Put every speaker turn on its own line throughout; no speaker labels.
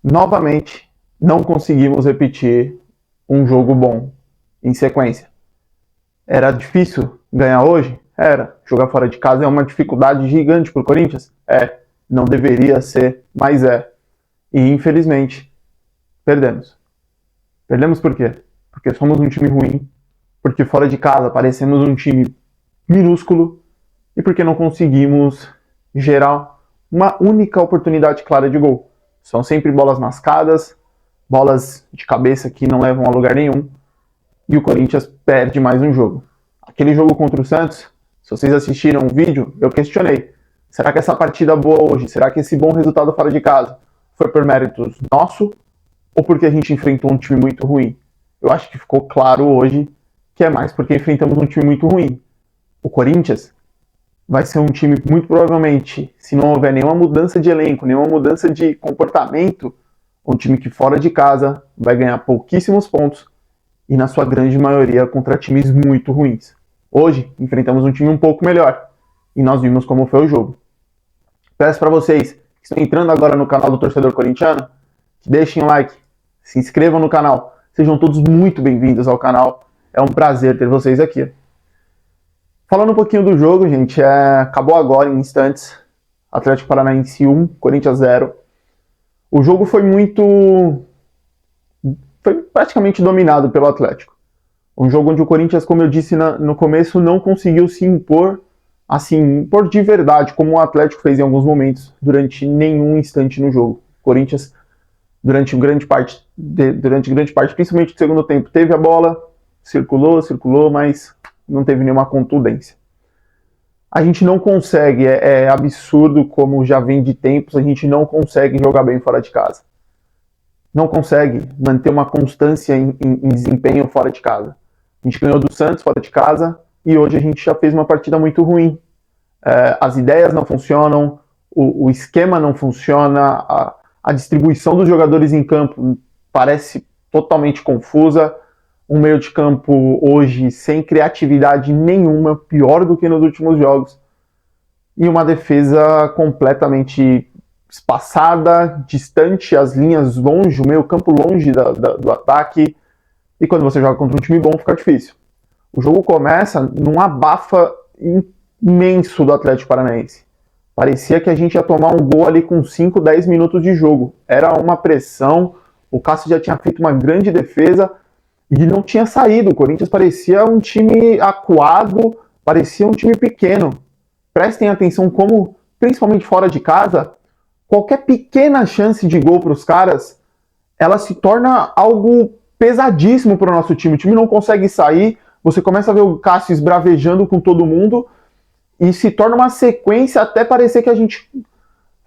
Novamente, não conseguimos repetir um jogo bom em sequência. Era difícil ganhar hoje? Era. Jogar fora de casa é uma dificuldade gigante para o Corinthians? É. Não deveria ser, mas é. E infelizmente, perdemos. Perdemos por quê? Porque somos um time ruim, porque fora de casa parecemos um time minúsculo e porque não conseguimos gerar uma única oportunidade clara de gol. São sempre bolas mascadas, bolas de cabeça que não levam a lugar nenhum, e o Corinthians perde mais um jogo. Aquele jogo contra o Santos, se vocês assistiram o vídeo, eu questionei. Será que essa partida boa hoje, será que esse bom resultado fora de casa foi por méritos nosso ou porque a gente enfrentou um time muito ruim? Eu acho que ficou claro hoje que é mais porque enfrentamos um time muito ruim. O Corinthians vai ser um time, muito provavelmente, se não houver nenhuma mudança de elenco, nenhuma mudança de comportamento, um time que fora de casa vai ganhar pouquíssimos pontos e na sua grande maioria contra times muito ruins. Hoje, enfrentamos um time um pouco melhor e nós vimos como foi o jogo. Peço para vocês que estão entrando agora no canal do Torcedor Corintiano, que deixem o like, se inscrevam no canal, sejam todos muito bem-vindos ao canal, é um prazer ter vocês aqui. Falando um pouquinho do jogo, gente, acabou agora em instantes, Atlético Paranaense 1, Corinthians 0. O jogo foi praticamente dominado pelo Atlético. Um jogo onde o Corinthians, como eu disse no começo, não conseguiu se impor, assim, impor de verdade, como o Atlético fez em alguns momentos, durante nenhum instante no jogo. O Corinthians, durante grande parte, principalmente no segundo tempo, teve a bola, circulou, mas não teve nenhuma contundência. A gente não consegue, é absurdo como já vem de tempos, a gente não consegue jogar bem fora de casa. Não consegue manter uma constância em desempenho fora de casa. A gente ganhou do Santos fora de casa e hoje a gente já fez uma partida muito ruim. As ideias não funcionam, o esquema não funciona, a distribuição dos jogadores em campo parece totalmente confusa. Um meio de campo hoje sem criatividade nenhuma, pior do que nos últimos jogos. E uma defesa completamente espaçada, distante, as linhas longe, o meio campo longe do ataque. E quando você joga contra um time bom, fica difícil. O jogo começa num abafa imenso do Atlético Paranaense. Parecia que a gente ia tomar um gol ali com 5, 10 minutos de jogo. Era uma pressão, o Cássio já tinha feito uma grande defesa e não tinha saído. O Corinthians parecia um time acuado, parecia um time pequeno. Prestem atenção como, principalmente fora de casa, qualquer pequena chance de gol para os caras, ela se torna algo pesadíssimo para o nosso time. O time não consegue sair, você começa a ver o Cássio esbravejando com todo mundo e se torna uma sequência até parecer que a gente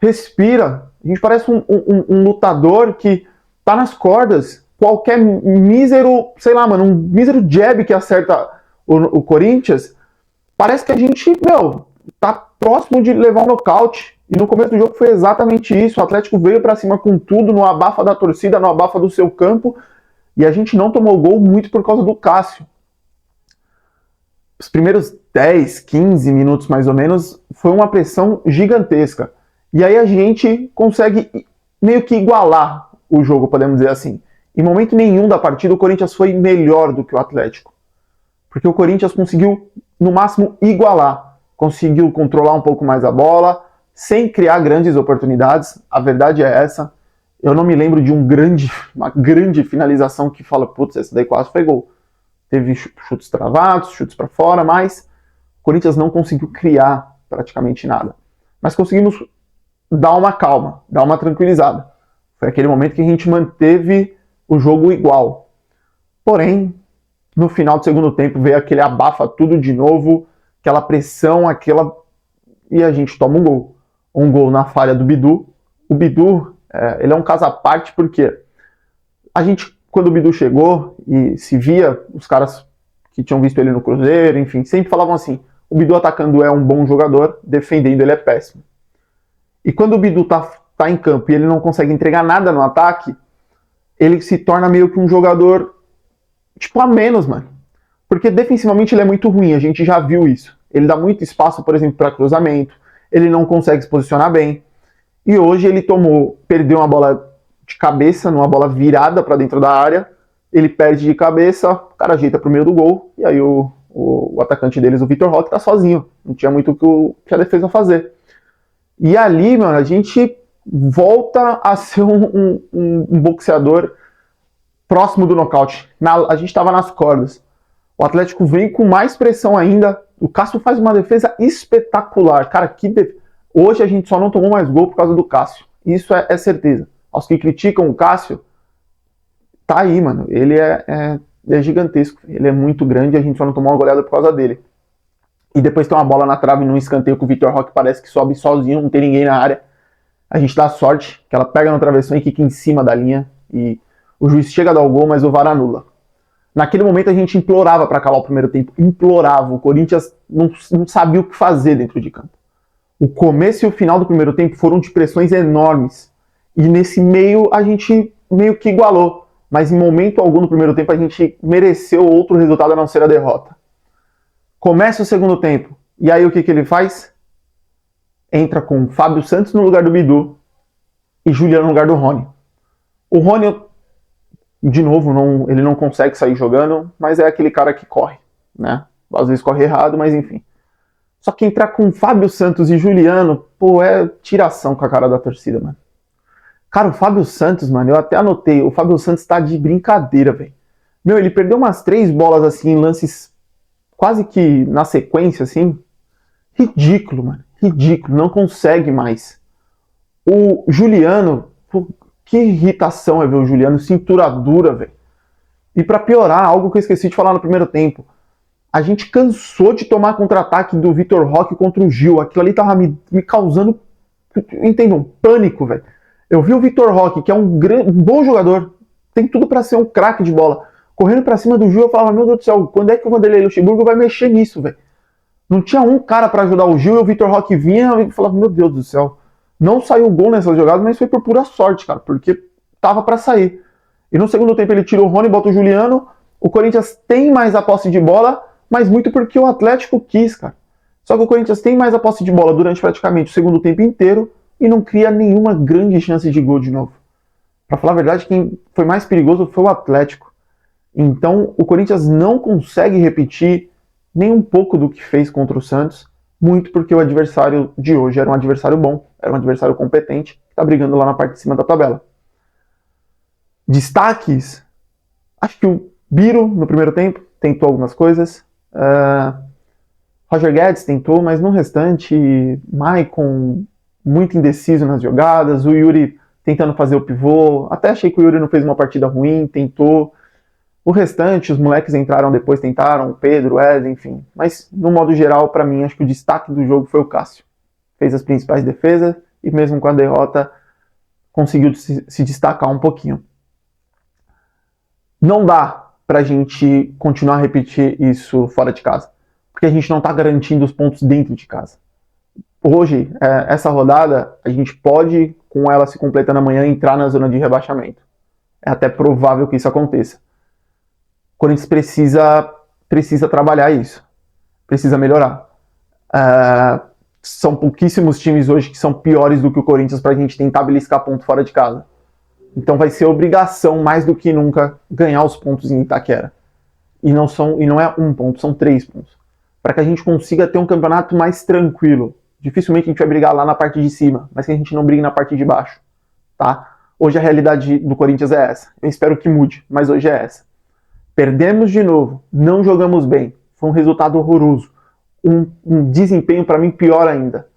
respira. A gente parece um lutador que tá nas cordas. Qualquer mísero, sei lá, mano, um mísero jab que acerta o Corinthians, parece que a gente, tá próximo de levar um nocaute. E no começo do jogo foi exatamente isso. O Atlético veio pra cima com tudo, no abafa da torcida, no abafa do seu campo, e a gente não tomou gol muito por causa do Cássio. Os primeiros 10, 15 minutos mais ou menos, foi uma pressão gigantesca. E aí a gente consegue meio que igualar o jogo, podemos dizer assim. Em momento nenhum da partida o Corinthians foi melhor do que o Atlético. Porque o Corinthians conseguiu, no máximo, igualar. Conseguiu controlar um pouco mais a bola, sem criar grandes oportunidades. A verdade é essa. Eu não me lembro de uma grande finalização que fala, putz, essa daí quase foi gol. Teve chutes travados, chutes para fora, mas o Corinthians não conseguiu criar praticamente nada. Mas conseguimos dar uma calma, dar uma tranquilizada. Foi aquele momento que a gente manteve o jogo igual. Porém, no final do segundo tempo veio aquele abafa tudo de novo, aquela pressão, e a gente toma um gol. Um gol na falha do Bidu. O Bidu, ele é um caso à parte porque a gente, quando o Bidu chegou e se via, os caras que tinham visto ele no Cruzeiro, enfim, sempre falavam assim, o Bidu atacando é um bom jogador, defendendo ele é péssimo. E quando o Bidu tá em campo e ele não consegue entregar nada no ataque, ele se torna meio que um jogador tipo a menos, mano. Porque defensivamente ele é muito ruim, a gente já viu isso. Ele dá muito espaço, por exemplo, para cruzamento, ele não consegue se posicionar bem. E hoje ele perdeu uma bola de cabeça, numa bola virada para dentro da área, ele perde de cabeça, o cara ajeita pro meio do gol, e aí o atacante deles, o Vitor Roque, tá sozinho, não tinha muito o que a defesa fazer. E ali, mano, a gente volta a ser um boxeador próximo do nocaute. A gente estava nas cordas. O Atlético vem com mais pressão ainda. O Cássio faz uma defesa espetacular. Cara, hoje a gente só não tomou mais gol por causa do Cássio. Isso é certeza. Aos que criticam o Cássio, tá aí, mano. Ele é gigantesco. Ele é muito grande e a gente só não tomou uma goleada por causa dele. E depois tem uma bola na trave num escanteio que o Vitor Roque parece que sobe sozinho, não tem ninguém na área. A gente dá sorte que ela pega no travessão e quica em cima da linha. E o juiz chega a dar o gol, mas o VAR anula. Naquele momento a gente implorava para acabar o primeiro tempo. Implorava. O Corinthians não sabia o que fazer dentro de campo. O começo e o final do primeiro tempo foram de pressões enormes. E nesse meio a gente meio que igualou. Mas em momento algum no primeiro tempo a gente mereceu outro resultado a não ser a derrota. Começa o segundo tempo. E aí o que ele faz? Entra com Fábio Santos no lugar do Bidu e Juliano no lugar do Rony. O Rony, de novo, ele não consegue sair jogando, mas é aquele cara que corre, né? Às vezes corre errado, mas enfim. Só que entrar com Fábio Santos e Juliano, pô, é tiração com a cara da torcida, mano. Cara, o Fábio Santos, mano, eu até anotei, o Fábio Santos tá de brincadeira, velho. Meu, ele perdeu umas 3 bolas, assim, em lances quase que na sequência, assim. Ridículo, mano. Ridículo. Não consegue mais. O Juliano, pô, que irritação é ver o Juliano, cintura dura, velho. E pra piorar, algo que eu esqueci de falar no primeiro tempo. A gente cansou de tomar contra-ataque do Vitor Roque contra o Gil. Aquilo ali tava me causando, entendam, pânico, velho. Eu vi o Vitor Roque, que é um bom jogador, tem tudo pra ser um craque de bola, correndo pra cima do Gil. Eu falava, meu Deus do céu, quando é que o Vanderlei Luxemburgo vai mexer nisso, velho? Não tinha um cara pra ajudar o Gil, e o Vitor Roque vinha e falava, meu Deus do céu. Não saiu gol nessa jogada, mas foi por pura sorte, cara, porque tava pra sair. E no segundo tempo ele tirou o Rony, bota o Juliano. O Corinthians tem mais a posse de bola, mas muito porque o Atlético quis, cara. Só que o Corinthians tem mais a posse de bola durante praticamente o segundo tempo inteiro e não cria nenhuma grande chance de gol de novo. Pra falar a verdade, quem foi mais perigoso foi o Atlético. Então o Corinthians não consegue repetir nem um pouco do que fez contra o Santos, muito porque o adversário de hoje era um adversário bom, era um adversário competente, que tá brigando lá na parte de cima da tabela. Destaques, acho que o Biro no primeiro tempo tentou algumas coisas, Roger Guedes tentou, mas no restante, Maicon muito indeciso nas jogadas, o Yuri tentando fazer o pivô, até achei que o Yuri não fez uma partida ruim, tentou. O restante, os moleques entraram depois, tentaram, o Pedro, o Wesley, enfim. Mas, no modo geral, para mim, acho que o destaque do jogo foi o Cássio. Fez as principais defesas e mesmo com a derrota, conseguiu se destacar um pouquinho. Não dá pra gente continuar a repetir isso fora de casa, porque a gente não tá garantindo os pontos dentro de casa. Hoje, essa rodada, a gente pode, com ela se completando amanhã, entrar na zona de rebaixamento. É até provável que isso aconteça. O Corinthians precisa trabalhar isso. Precisa melhorar. São pouquíssimos times hoje que são piores do que o Corinthians pra gente tentar beliscar ponto fora de casa. Então vai ser obrigação, mais do que nunca, ganhar os pontos em Itaquera. E não é 1 ponto, são 3 pontos. Para que a gente consiga ter um campeonato mais tranquilo. Dificilmente a gente vai brigar lá na parte de cima, mas que a gente não brigue na parte de baixo. Tá? Hoje a realidade do Corinthians é essa. Eu espero que mude, mas hoje é essa. Perdemos de novo, não jogamos bem. Foi um resultado horroroso. Um desempenho, para mim, pior ainda.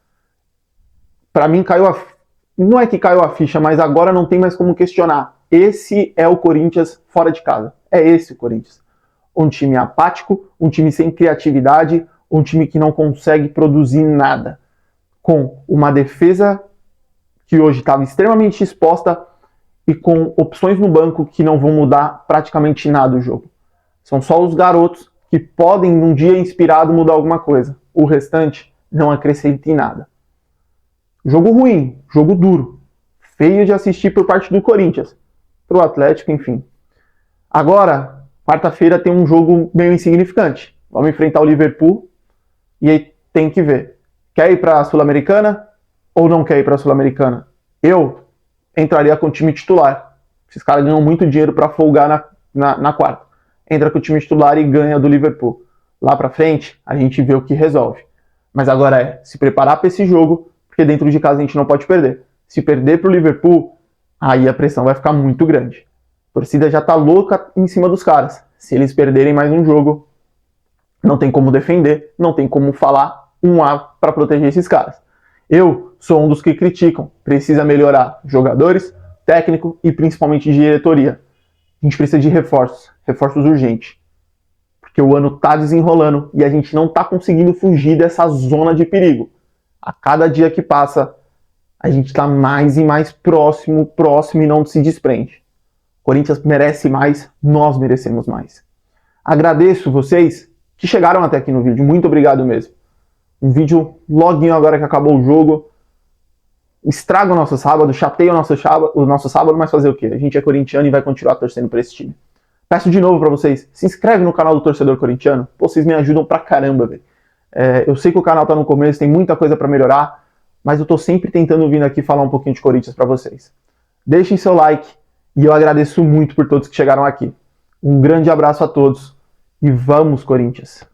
Para mim, não é que caiu a ficha, mas agora não tem mais como questionar. Esse é o Corinthians fora de casa. É esse o Corinthians. Um time apático, um time sem criatividade, um time que não consegue produzir nada. Com uma defesa que hoje estava extremamente exposta e com opções no banco que não vão mudar praticamente nada o jogo. São só os garotos que podem, num dia inspirado, mudar alguma coisa. O restante não acrescenta em nada. Jogo ruim, jogo duro. Feio de assistir por parte do Corinthians. Pro Atlético, enfim. Agora, quarta-feira tem um jogo meio insignificante. Vamos enfrentar o Liverpool e aí tem que ver. Quer ir para a Sul-Americana ou não quer ir para a Sul-Americana? Eu, entraria com o time titular. Esses caras ganham muito dinheiro para folgar na quarta. Entra com o time titular e ganha do Liverpool. Lá pra frente, a gente vê o que resolve. Mas agora é se preparar para esse jogo, porque dentro de casa a gente não pode perder. Se perder pro Liverpool, aí a pressão vai ficar muito grande. A torcida já tá louca em cima dos caras. Se eles perderem mais um jogo, não tem como defender, não tem como falar um A para proteger esses caras. Eu sou um dos que criticam. Precisa melhorar jogadores, técnico e principalmente diretoria. A gente precisa de reforços urgentes. Porque o ano tá desenrolando e a gente não tá conseguindo fugir dessa zona de perigo. A cada dia que passa, a gente tá mais e mais próximo e não se desprende. O Corinthians merece mais, nós merecemos mais. Agradeço vocês que chegaram até aqui no vídeo, muito obrigado mesmo. Um vídeo loguinho agora que acabou o jogo. Estraga o nosso sábado, chateia o nosso sábado, mas fazer o quê? A gente é corintiano e vai continuar torcendo para esse time. Peço de novo para vocês, se inscreve no canal do Torcedor Corintiano. Pô, vocês me ajudam pra caramba, velho. Eu sei que o canal tá no começo, tem muita coisa para melhorar, mas eu tô sempre tentando vir aqui falar um pouquinho de Corinthians para vocês. Deixem seu like e eu agradeço muito por todos que chegaram aqui. Um grande abraço a todos e vamos, Corinthians!